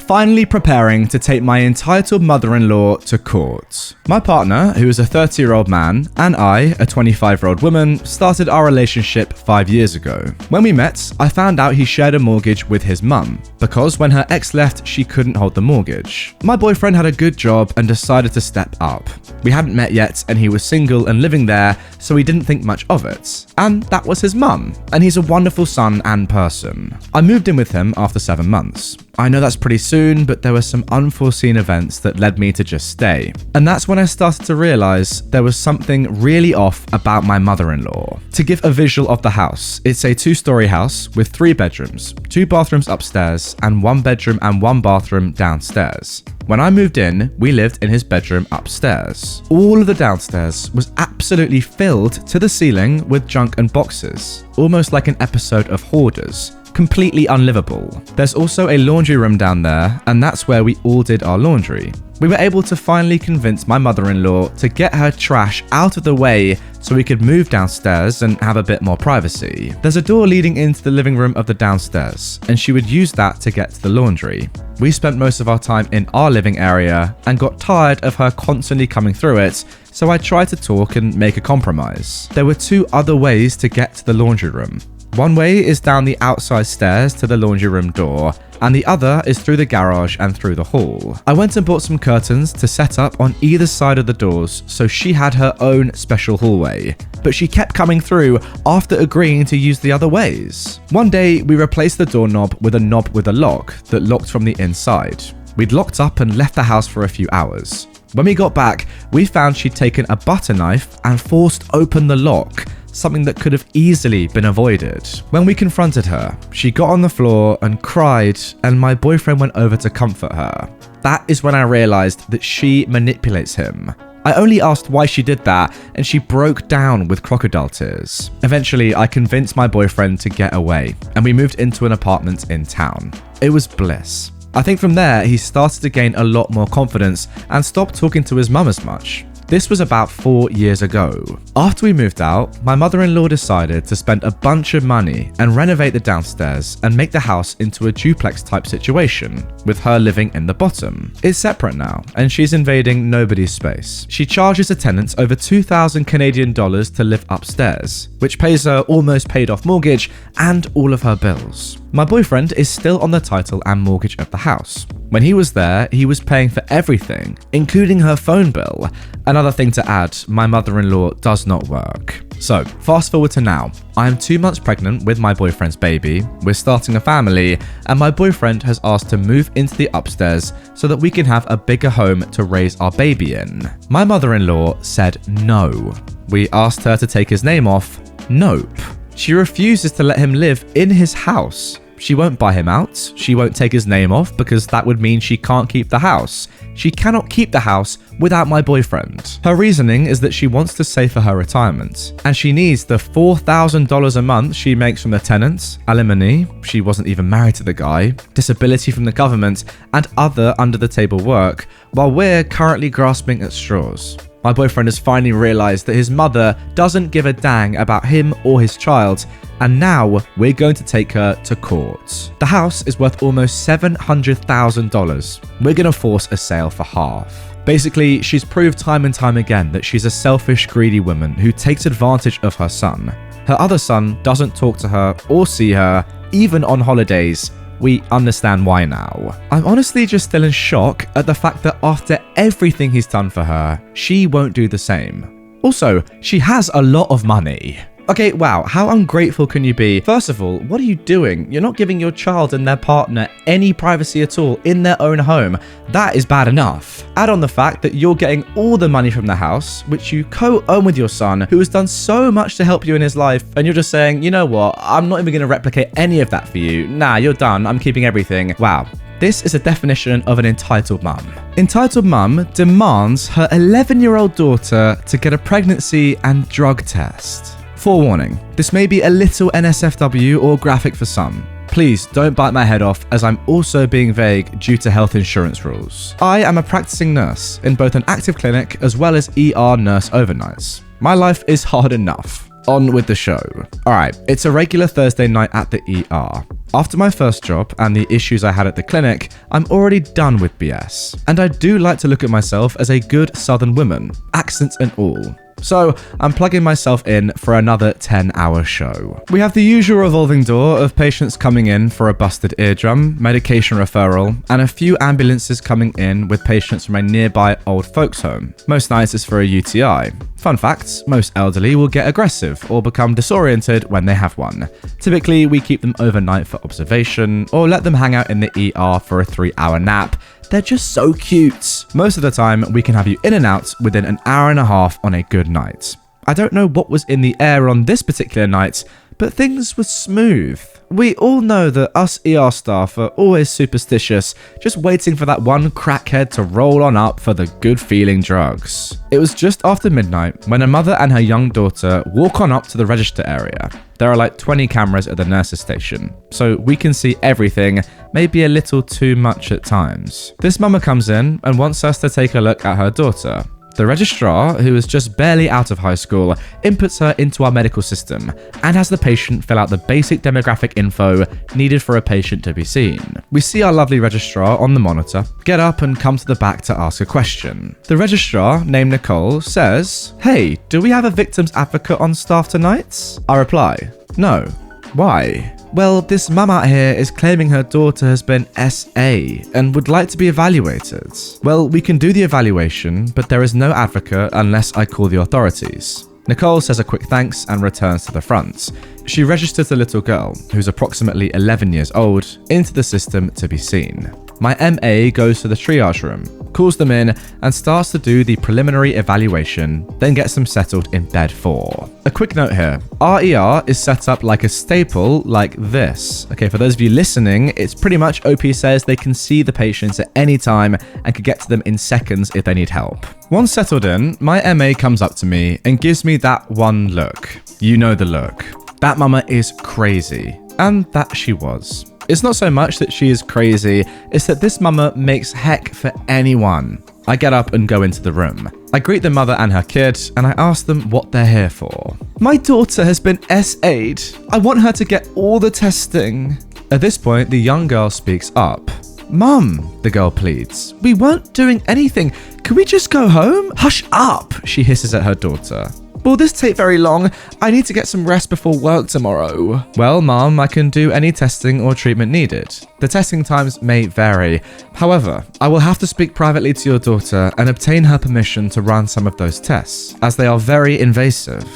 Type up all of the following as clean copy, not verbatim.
finally preparing to take my entitled mother-in-law to court. My partner, who is a 30-year-old man, and I, a 25-year-old woman, started our relationship 5 years ago. When we met, I found out he shared a mortgage with his mum, because when her ex left, she couldn't hold the mortgage. My boyfriend had a good job and decided to step up. We hadn't met yet, and he was single and living there, so he didn't think much of it. And that was his mum, and he's a wonderful son and person. I moved in with him after 7 months. I know that's pretty soon, but there were some unforeseen events that led me to just stay. And that's when I started to realize there was something really off about my mother-in-law. To give a visual of the house, it's a 2-story house with 3 bedrooms, 2 bathrooms upstairs, and 1 bedroom and 1 bathroom downstairs. When I moved in, we lived in his bedroom upstairs. All of the downstairs was absolutely filled to the ceiling with junk and boxes, almost like an episode of Hoarders. Completely unlivable. There's also a laundry room down there, and that's where we all did our laundry. We were able to finally convince my mother-in-law to get her trash out of the way so we could move downstairs and have a bit more privacy. There's a door leading into the living room of the downstairs, and she would use that to get to the laundry. We spent most of our time in our living area and got tired of her constantly coming through it, so I tried to talk and make a compromise. There were 2 other ways to get to the laundry room. One way is down the outside stairs to the laundry room door, and the other is through the garage and through the hall. I went and bought some curtains to set up on either side of the doors, so she had her own special hallway. But she kept coming through after agreeing to use the other ways. One day, we replaced the doorknob with a knob with a lock that locked from the inside. We'd locked up and left the house for a few hours. When we got back, we found she'd taken a butter knife and forced open the lock, something that could have easily been avoided. When we confronted her, she got on the floor and cried, and my boyfriend went over to comfort her. That is when I realized that she manipulates him. I only asked why she did that, and she broke down with crocodile tears. Eventually, I convinced my boyfriend to get away, and we moved into an apartment in town. It was bliss. I think from there, he started to gain a lot more confidence and stopped talking to his mum as much. This was about 4 years ago. After we moved out, my mother-in-law decided to spend a bunch of money and renovate the downstairs and make the house into a duplex type situation, with her living in the bottom. It's separate now, and she's invading nobody's space. She charges the tenants over 2,000 Canadian dollars to live upstairs, which pays her almost paid off mortgage and all of her bills. My boyfriend is still on the title and mortgage of the house. When he was there, he was paying for everything, including her phone bill. Another thing to add, my mother-in-law does not work. So, fast forward to now. I am 2 months pregnant with my boyfriend's baby, we're starting a family, and my boyfriend has asked to move into the upstairs so that we can have a bigger home to raise our baby in. My mother-in-law said no. We asked her to take his name off. Nope. She refuses to let him live in his house. She won't buy him out, she won't take his name off because that would mean she can't keep the house. She cannot keep the house without my boyfriend. Her reasoning is that she wants to save for her retirement, and she needs the $4,000 a month she makes from the tenants, alimony, she wasn't even married to the guy, disability from the government, and other under-the-table work, while we're currently grasping at straws. My boyfriend has finally realized that his mother doesn't give a dang about him or his child, and now we're going to take her to court. The house is worth almost $700,000. We're going to force a sale for half. Basically, she's proved time and time again that she's a selfish, greedy woman who takes advantage of her son. Her other son doesn't talk to her or see her, even on holidays. We understand why now. I'm honestly just still in shock at the fact that after everything he's done for her, she won't do the same. Also, she has a lot of money. Okay, wow, how ungrateful can you be? First of all, what are you doing? You're not giving your child and their partner any privacy at all in their own home. That is bad enough. Add on the fact that you're getting all the money from the house, which you co-own with your son, who has done so much to help you in his life, and you're just saying, you know what, I'm not even going to replicate any of that for you. Nah, you're done, I'm keeping everything. Wow. This is a definition of an entitled mum. Entitled mum demands her 11-year-old daughter to get a pregnancy and drug test. Forewarning, this may be a little NSFW or graphic for some. Please don't bite my head off, as I'm also being vague due to health insurance rules. I am a practicing nurse in both an active clinic as well as ER nurse overnights. My life is hard enough. On with the show. Alright, it's a regular Thursday night at the ER. After my first job and the issues I had at the clinic, I'm already done with BS. And I do like to look at myself as a good southern woman, accents and all. So I'm plugging myself in for another 10-hour show. We have the usual revolving door of patients coming in for a busted eardrum, medication referral, and a few ambulances coming in with patients from a nearby old folks home. Most nights it's for a UTI. Fun fact, most elderly will get aggressive or become disoriented when they have one. Typically, we keep them overnight for observation or let them hang out in the ER for a 3-hour nap. They're just so cute. Most of the time, we can have you in and out within an hour and a half on a good night. I don't know what was in the air on this particular night, but things were smooth. We all know that us ER staff are always superstitious, just waiting for that one crackhead to roll on up for the good feeling drugs. It was just after midnight when a mother and her young daughter walk on up to the register area. There are like 20 cameras at the nurse's station, so we can see everything, maybe a little too much at times. This mama comes in and wants us to take a look at her daughter. The registrar, who is just barely out of high school, inputs her into our medical system and has the patient fill out the basic demographic info needed for a patient to be seen. We see our lovely registrar on the monitor, get up and come to the back to ask a question. The registrar, named Nicole, says, "Hey, do we have a victim's advocate on staff tonight?" I reply, "No." "Why?" "Well, this mum out here is claiming her daughter has been SA and would like to be evaluated." "Well, we can do the evaluation, but there is no advocate unless I call the authorities." Nicole says a quick thanks and returns to the front. She registers the little girl, who's approximately 11 years old, into the system to be seen. My MA goes to the triage room, calls them in, and starts to do the preliminary evaluation, then gets them settled in bed 4. A quick note here, our ER is set up like a staple like this. Okay, for those of you listening, it's pretty much OP says they can see the patients at any time and can get to them in seconds if they need help. Once settled in, my MA comes up to me and gives me that one look. You know the look. That mama is crazy. And that she was. It's not so much that she is crazy, it's that this mama makes heck for anyone. I get up and go into the room. I greet the mother and her kid, and I ask them what they're here for. "My daughter has been SA'd. I want her to get all the testing." At this point, the young girl speaks up. "Mum," the girl pleads, "we weren't doing anything. Can we just go home?" "Hush up," she hisses at her daughter. "Will this take very long? I need to get some rest before work tomorrow." "Well, Mom, I can do any testing or treatment needed. The testing times may vary. However, I will have to speak privately to your daughter and obtain her permission to run some of those tests, as they are very invasive."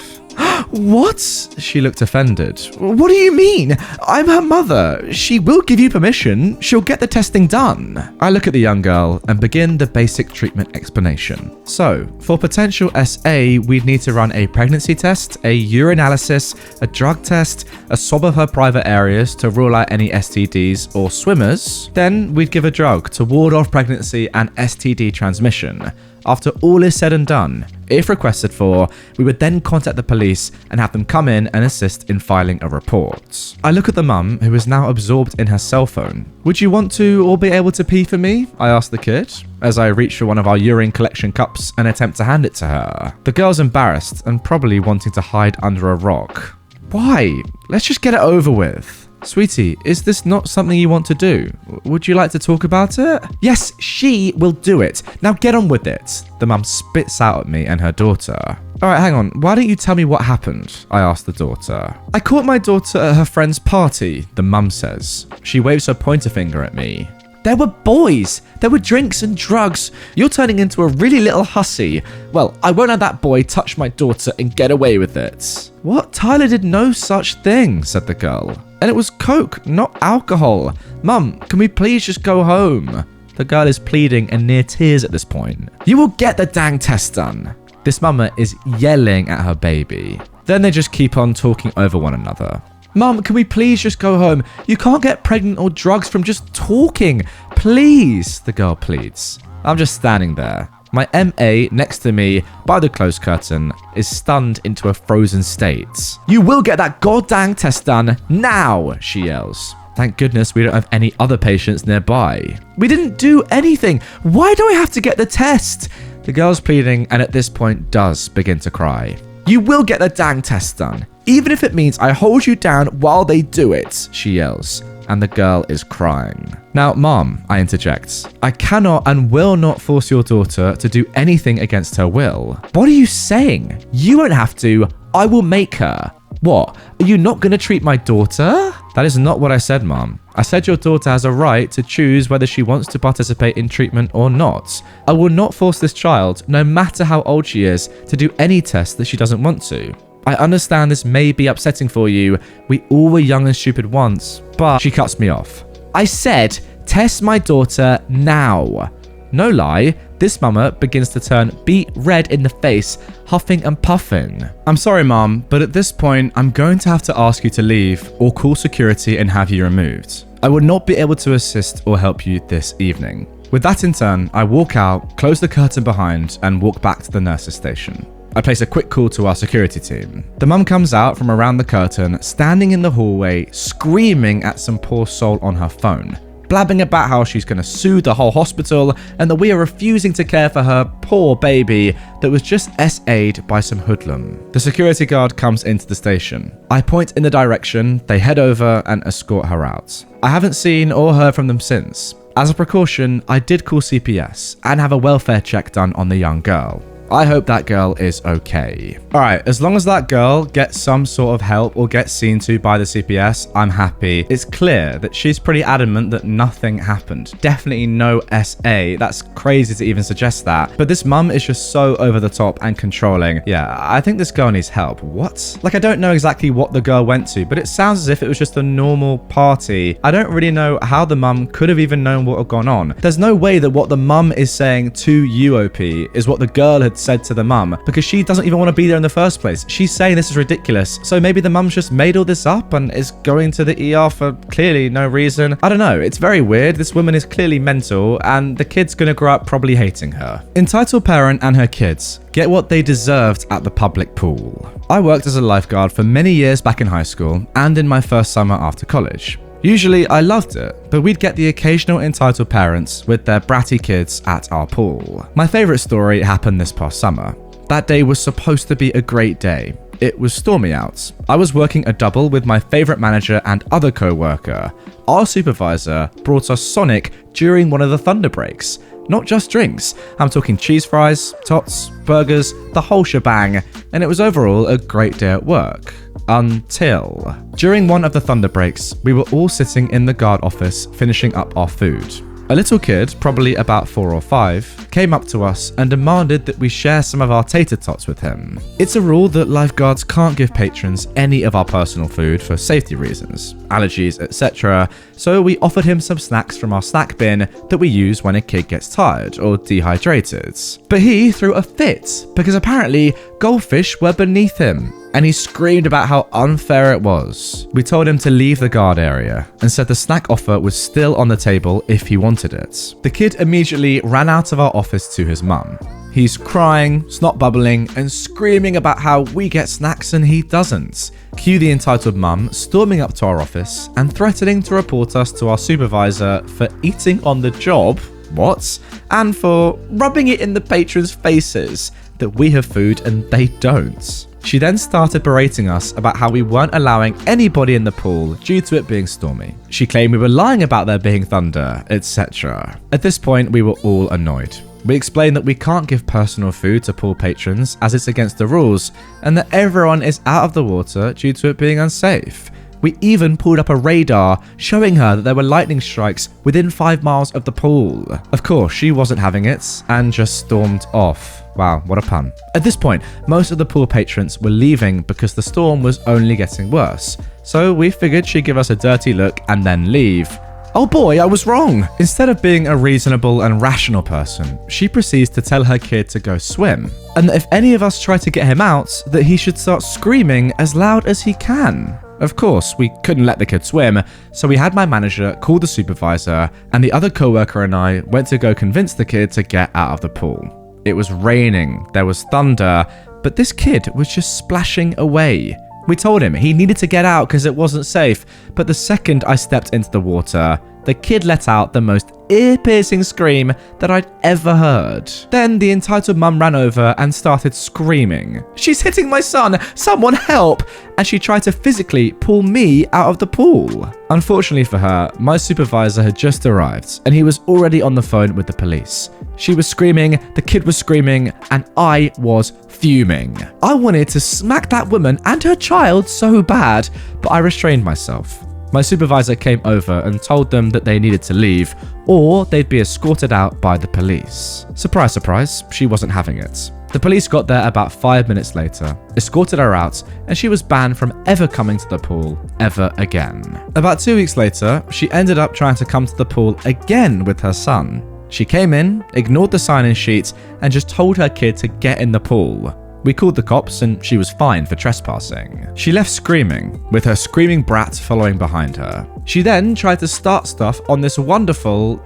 "What?" She looked offended. "What do you mean? I'm her mother. She will give you permission. She'll get the testing done." I look at the young girl and begin the basic treatment explanation. So, for potential SA, we'd need to run a pregnancy test, a urinalysis, a drug test, a swab of her private areas to rule out any STDs or swimmers. Then we'd give a drug to ward off pregnancy and STD transmission. After all is said and done, if requested for, we would then contact the police and have them come in and assist in filing a report. I look at the mum, who is now absorbed in her cell phone. "Would you want to or be able to pee for me?" I ask the kid, as I reach for one of our urine collection cups and attempt to hand it to her. The girl's embarrassed and probably wanting to hide under a rock. "Why? Let's just get it over with." "Sweetie, is this not something you want to do? Would you like to talk about it?" "Yes, she will do it. Now get on with it." The mum spits out at me and her daughter. "Alright, hang on. Why don't you tell me what happened?" I asked the daughter. "I caught my daughter at her friend's party," the mum says. She waves her pointer finger at me. "There were boys. There were drinks and drugs. You're turning into a really little hussy. Well, I won't have that boy touch my daughter and get away with it." "What? Tyler did no such thing," said the girl. "And it was coke, not alcohol. Mum, can we please just go home?" The girl is pleading and near tears at this point. "You will get the dang test done." This mama is yelling at her baby. Then they just keep on talking over one another. "Mum, can we please just go home? You can't get pregnant or drugs from just talking. Please," the girl pleads. I'm just standing there. My MA next to me, by the closed curtain, is stunned into a frozen state. "You will get that goddamn test done now," she yells. Thank goodness we don't have any other patients nearby. "We didn't do anything. Why do I have to get the test?" The girl's pleading and at this point does begin to cry. "You will get the dang test done, even if it means I hold you down while they do it," she yells. and the girl is crying. Now, Mom, I interject, I cannot and will not force your daughter to do anything against her will. What are you saying? You won't have to. I will make her. What? Are you not going to treat my daughter? That is not what I said, Mom. I said your daughter has a right to choose whether she wants to participate in treatment or not. I will not force this child, no matter how old she is, to do any test that she doesn't want to. I understand this may be upsetting for you. We all were young and stupid once, but she cuts me off. I said, test my daughter now. No lie, this mama begins to turn beet red in the face, huffing and puffing. I'm sorry, Mom, but at this point, I'm going to have to ask you to leave or call security and have you removed. I will not be able to assist or help you this evening. With that in turn, I walk out, close the curtain behind, and walk back to the nurse's station. I place a quick call to our security team. The mum comes out from around the curtain, standing in the hallway, screaming at some poor soul on her phone, blabbing about how she's going to sue the whole hospital and that we are refusing to care for her poor baby that was just SA'd by some hoodlum. The security guard comes into the station. I point in the direction, they head over and escort her out. I haven't seen or heard from them since. As a precaution, I did call CPS and have a welfare check done on the young girl. I hope that girl is okay. Alright, as long as that girl gets some sort of help or gets seen to by the CPS, I'm happy. It's clear that she's pretty adamant that nothing happened. Definitely no SA. That's crazy to even suggest that. But this mum is just so over the top and controlling. Yeah, I think this girl needs help. What? Like, I don't know exactly what the girl went to, but it sounds as if it was just a normal party. I don't really know how the mum could have even known what had gone on. There's no way that what the mum is saying to UOP is what the girl had said to the mum, because she doesn't even want to be there in the first place. She's saying this is ridiculous. So maybe the mum's just made all this up and is going to the ER for clearly no reason. I don't know. It's very weird. This woman is clearly mental and the kid's gonna grow up probably hating her. Entitled parent and her kids get what they deserved at the public pool. I worked as a lifeguard for many years back in high school and in my first summer after college. Usually I loved it, but we'd get the occasional entitled parents with their bratty kids at our pool. My favourite story happened this past summer. That day was supposed to be a great day. It was stormy out. I was working a double with my favourite manager and other co-worker. Our supervisor brought us Sonic during one of the thunder breaks. Not just drinks. I'm talking cheese fries, tots, burgers, the whole shebang, and it was overall a great day at work. Until during one of the thunder breaks, we were all sitting in the guard office finishing up our food. A little kid, probably about 4 or 5, came up to us and demanded that we share some of our tater tots with him. It's a rule that lifeguards can't give patrons any of our personal food for safety reasons, allergies, etc., so we offered him some snacks from our snack bin that we use when a kid gets tired or dehydrated. But he threw a fit because apparently goldfish were beneath him, and he screamed about how unfair it was. We told him to leave the guard area and said the snack offer was still on the table if he wanted it. The kid immediately ran out of our office to his mum. He's crying, snot bubbling, and screaming about how we get snacks and he doesn't. Cue the entitled mum storming up to our office and threatening to report us to our supervisor for eating on the job, what? And for rubbing it in the patrons' faces that we have food and they don't. She then started berating us about how we weren't allowing anybody in the pool due to it being stormy. She claimed we were lying about there being thunder, etc. At this point, we were all annoyed. We explained that we can't give personal food to pool patrons as it's against the rules, and that everyone is out of the water due to it being unsafe. We even pulled up a radar showing her that there were lightning strikes within 5 miles of the pool. Of course, she wasn't having it and just stormed off. Wow, what a pun. At this point, most of the pool patrons were leaving because the storm was only getting worse. So we figured she'd give us a dirty look and then leave. Oh boy, I was wrong! Instead of being a reasonable and rational person, she proceeds to tell her kid to go swim, and that if any of us try to get him out, that he should start screaming as loud as he can. Of course, we couldn't let the kid swim, so we had my manager call the supervisor, and the other co-worker and I went to go convince the kid to get out of the pool. It was raining, there was thunder, but this kid was just splashing away. We told him he needed to get out because it wasn't safe, but the second I stepped into the water, the kid let out the most ear-piercing scream that I'd ever heard. Then the entitled mum ran over and started screaming, "She's hitting my son! Someone help!" And she tried to physically pull me out of the pool. Unfortunately for her, my supervisor had just arrived and he was already on the phone with the police. She was screaming, the kid was screaming, and I was fuming. I wanted to smack that woman and her child so bad, but I restrained myself. My supervisor came over and told them that they needed to leave or they'd be escorted out by the police. Surprise, surprise, she wasn't having it. The police got there about 5 minutes later, escorted her out, and she was banned from ever coming to the pool ever again. About 2 weeks later, she ended up trying to come to the pool again with her son. She came in, ignored the sign-in sheet, and just told her kid to get in the pool. We called the cops and she was fined for trespassing. She left screaming, with her screaming brat following behind her. She then tried to start stuff on this awful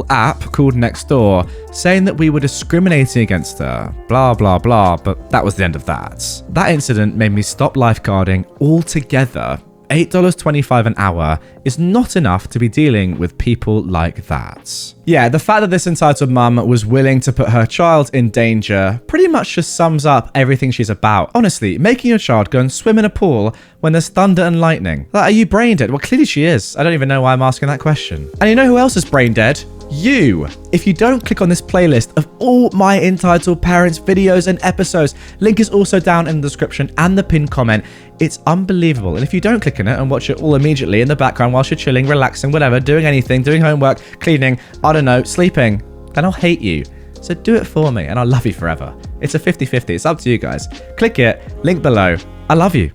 app called Nextdoor, saying that we were discriminating against her, blah blah blah, but that was the end of that. That incident made me stop lifeguarding altogether. $8.25 an hour is not enough to be dealing with people like that. Yeah, the fact that this entitled mum was willing to put her child in danger pretty much just sums up everything she's about. Honestly, making your child go and swim in a pool when there's thunder and lightning. Like, are you brain dead? Well, clearly she is. I don't even know why I'm asking that question. And you know who else is brain dead? You. If you don't click on this playlist of all my Entitled Parents videos and episodes, link is also down in the description and the pinned comment. It's unbelievable. And if you don't click on it and watch it all immediately in the background whilst you're chilling, relaxing, whatever, doing anything, doing homework, cleaning, I don't know, sleeping, then I'll hate you. So do it for me and I'll love you forever. It's a 50-50. It's up to you guys. Click it, link below. I love you.